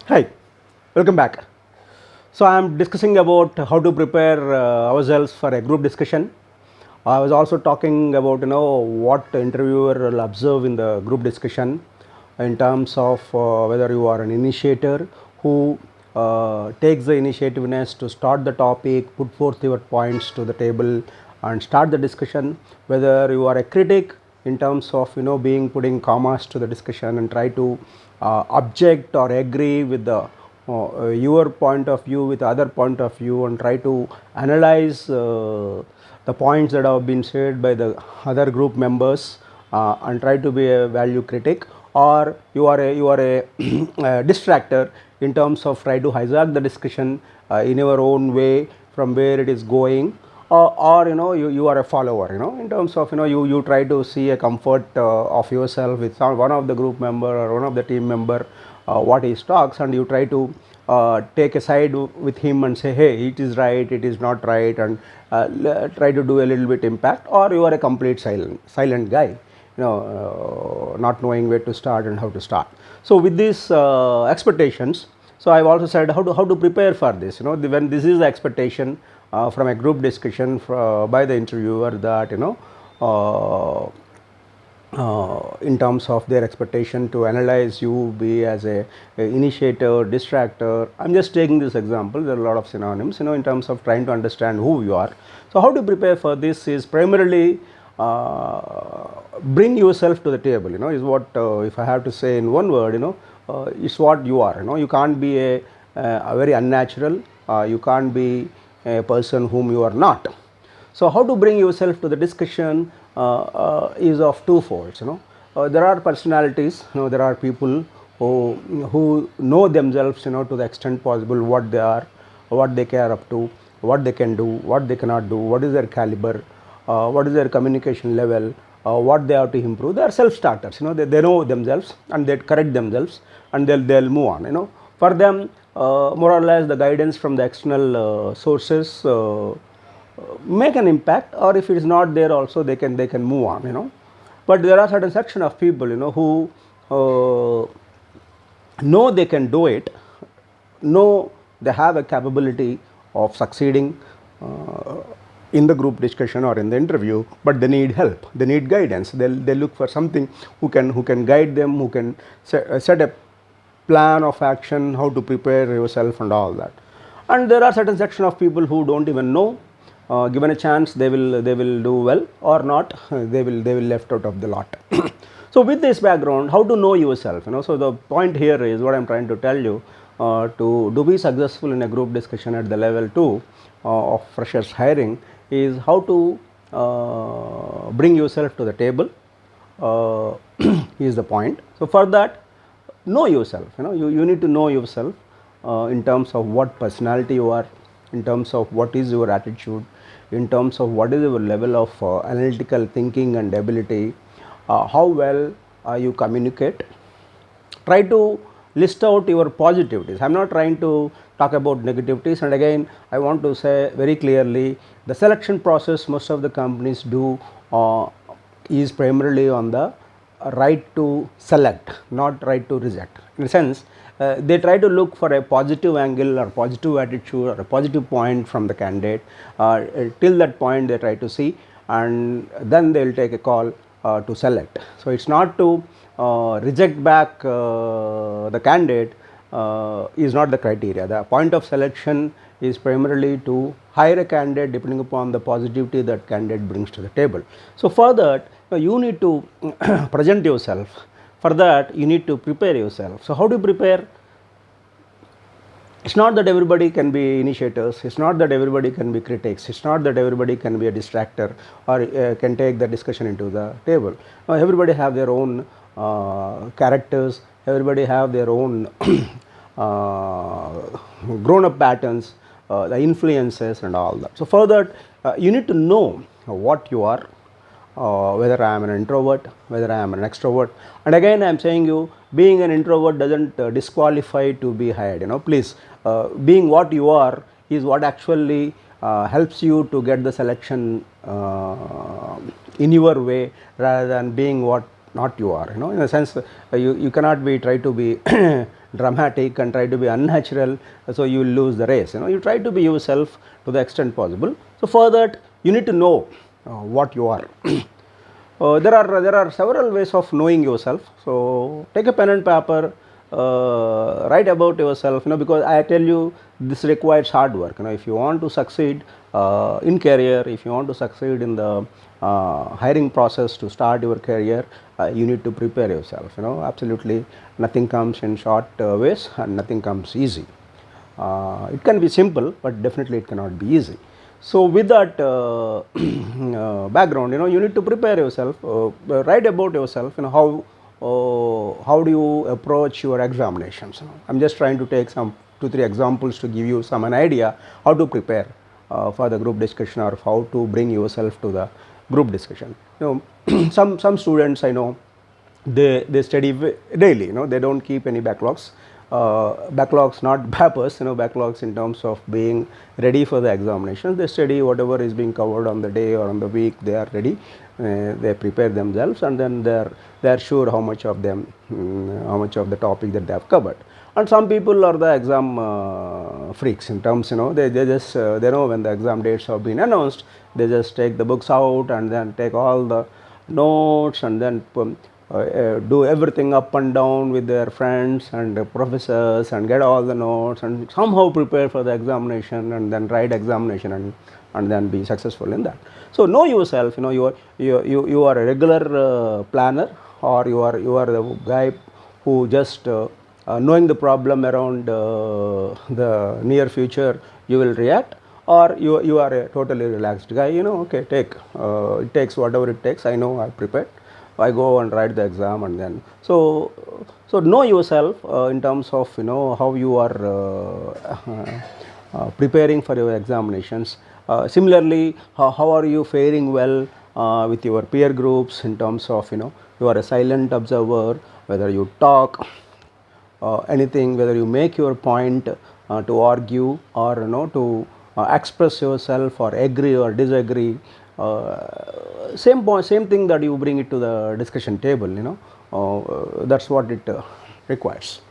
Hi, welcome back. So I am discussing about how to prepare ourselves for a group discussion. I was also talking about what the interviewer will observe in the group discussion in terms of whether you are an initiator who takes the initiativeness to start the topic, put forth your points to the table and start the discussion, whether you are a critic in terms of being putting commas to the discussion and try to object or agree with the your point of view with other point of view and try to analyze the points that have been said by the other group members and try to be a value critic, or you are a a distractor in terms of try to hijack the discussion in your own way from where it is going, or you are a follower in terms of you try to see a comfort of yourself with one of the group member or one of the team member what he talks, and you try to take a side with him and say, hey, it is right, it is not right, and try to do a little bit impact, or you are a complete silent guy, not knowing where to start and how to start. So with these expectations, so I've also said how to prepare for this. When this is the expectation from a group discussion by the interviewer, that in terms of their expectation to analyze you be as a initiator, distractor. I'm just taking this example. There are a lot of synonyms, in terms of trying to understand who you are. So how to prepare for this is primarily bring yourself to the table. Is what if I have to say in one word, it's what you are. You can't be a very unnatural. You can't be a person whom you are not. So how to bring yourself to the discussion is of two folds. There are personalities. There are people who know themselves. To the extent possible, what they are, what they care up to, what they can do, what they cannot do, what is their caliber, what is their communication level, what they have to improve. They are self starters. They know themselves and they correct themselves and they'll move on. For them, more or less the guidance from the external sources make an impact, or if it is not there also they can move on. But there are certain section of people who know they can do it, know they have a capability of succeeding in the group discussion or in the interview, but they need help, they need guidance. They look for something who can guide them, who can set a plan of action, how to prepare yourself and all that. And there are certain section of people who don't even know. Given a chance, they will do well, or not, they will left out of the lot. So with this background, how to know yourself? So the point here is what I'm trying to tell you, to be successful in a group discussion at the level 2 of freshers hiring, is how to bring yourself to the table, is the point. So for that, know yourself. You need to know yourself in terms of what personality you are, in terms of what is your attitude, in terms of what is your level of analytical thinking and ability, how well you communicate. Try to list out your positivities. I'm not trying to talk about negativities, and again I want to say very clearly, the selection process most of the companies do is primarily on the right to select, not right to reject. In a sense, they try to look for a positive angle or positive attitude or a positive point from the candidate. Till that point they try to see, and then they will take a call to select. So it's not to reject back the candidate, is not the criteria. The point of selection is primarily to hire a candidate depending upon the positivity that candidate brings to the table. So for that, you need to present yourself. For that, you need to prepare yourself. So how do you prepare? It's not that everybody can be initiators, it's not that everybody can be critics, it's not that everybody can be a distractor or can take the discussion into the table. Everybody have their own characters, everybody have their own grown up patterns, the influences and all that. So for that, you need to know what you are, whether I am an introvert, whether I am an extrovert. And again I am saying you, being an introvert doesn't disqualify to be hired. Please, being what you are is what actually helps you to get the selection in your way, rather than being what not you are. In a sense, you cannot be try to be dramatic and try to be unnatural, so you will lose the race. You try to be yourself to the extent possible. So for that you need to know what you are. There are several ways of knowing yourself. So take a pen and paper, write about yourself. Because I tell you, this requires hard work. If you want to succeed in career, if you want to succeed in the hiring process to start your career, you need to prepare yourself. Absolutely nothing comes in short ways, and nothing comes easy. It can be simple, but definitely it cannot be easy. So with that background, you need to prepare yourself, write about yourself. How do you approach your examinations. I'm just trying to take some 2-3 examples to give you an idea how to prepare for the group discussion, or how to bring yourself to the group discussion. Some students I know, they study daily. They don't keep any backlogs. Backlogs, not bappers, backlogs in terms of being ready for the examinations. They study whatever is being covered on the day or on the week. They are ready. They prepare themselves, and then they are sure how much of how much of the topic that they have covered. And some people are the exam freaks in terms, they just they know when the exam dates have been announced, they just take the books out and then take all the notes, and then do everything up and down with their friends and professors, and get all the notes, and somehow prepare for the examination, and then write examination, and then be successful in that. So know yourself. You are a regular planner, or you are the guy who just knowing the problem around the near future you will react, or you are a totally relaxed guy. Okay, it takes whatever it takes. I know, I prepared, I go and write the exam, and then so know yourself in terms of how you are preparing for your examinations. Similarly, how are you faring well with your peer groups, in terms of you are a silent observer, whether you talk anything, whether you make your point to argue, or to express yourself, or agree or disagree. Same thing that you bring it to the discussion table. That's what it requires.